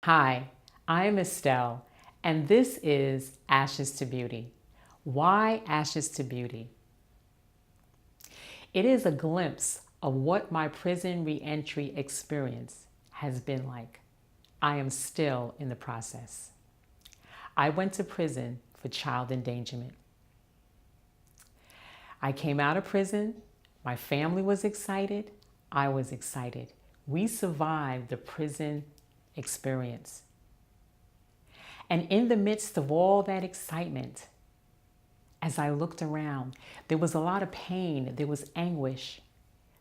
Hi, I'm Estelle, and this is Ashes to Beauty. Why Ashes to Beauty? It is a glimpse of what my prison reentry experience has been like. I am still in the process. I went to prison for child endangerment. I came out of prison. My family was excited. I was excited. We survived the prison experience. And in the midst of all that excitement, as I looked around, there was a lot of pain, there was anguish,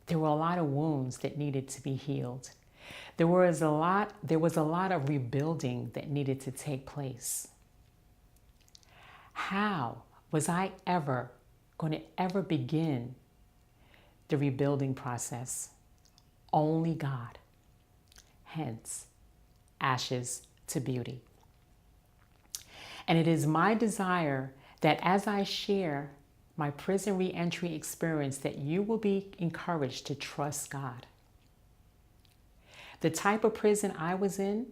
there were a lot of wounds that needed to be healed. There was a lot of rebuilding that needed to take place. How was I ever going to begin the rebuilding process? Only God. Hence, ashes to beauty. And it is my desire that as I share my prison reentry experience, that you will be encouraged to trust God. The type of prison I was in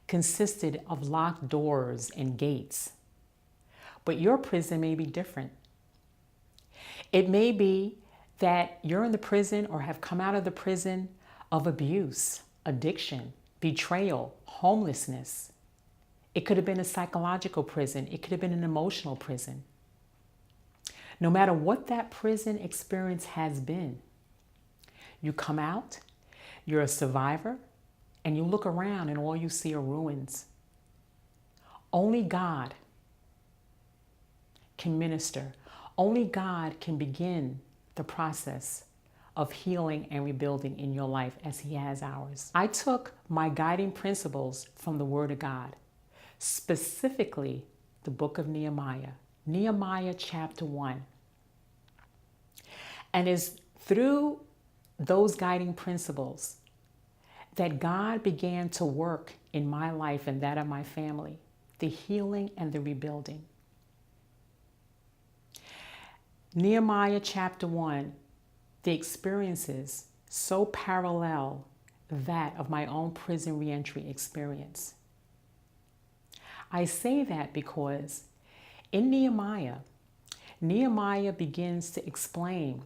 consisted of locked doors and gates. But your prison may be different. It may be that you're in the prison or have come out of the prison of abuse, addiction, betrayal, homelessness. It could have been a psychological prison. It could have been an emotional prison. No matter what that prison experience has been, you come out, you're a survivor, and you look around and all you see are ruins. Only God can minister. Only God can begin the process of healing and rebuilding in your life as He has ours. I took my guiding principles from the Word of God, specifically the book of Nehemiah, Nehemiah chapter 1. And it's through those guiding principles that God began to work in my life and that of my family, the healing and the rebuilding. Nehemiah chapter 1, the experiences so parallel that of my own prison reentry experience. I say that because in Nehemiah, Nehemiah begins to explain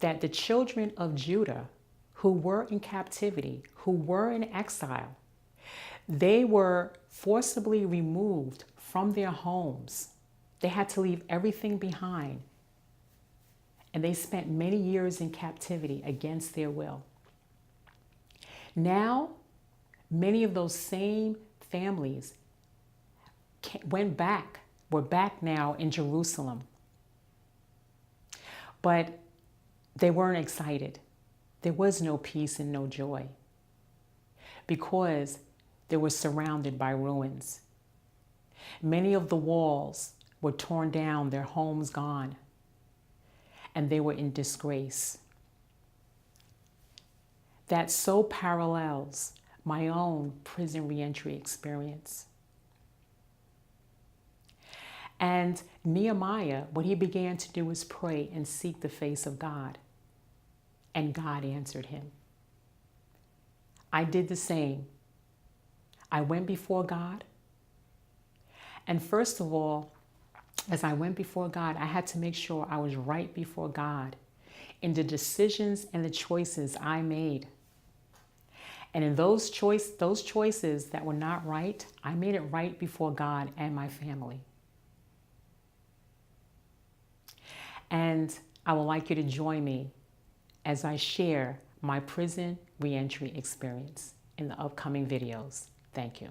that the children of Judah who were in captivity, who were in exile, they were forcibly removed from their homes. They had to leave everything behind. And they spent many years in captivity against their will. Now, many of those same families were back now in Jerusalem. But they weren't excited. There was no peace and no joy because they were surrounded by ruins. Many of the walls were torn down, their homes gone, and they were in disgrace. That so parallels my own prison reentry experience. And Nehemiah, what he began to do was pray and seek the face of God. And God answered him. I did the same. I went before God. And first of all, as I went before God, I had to make sure I was right before God in the decisions and the choices I made. And in those choices that were not right, I made it right before God and my family. And I would like you to join me as I share my prison reentry experience in the upcoming videos. Thank you.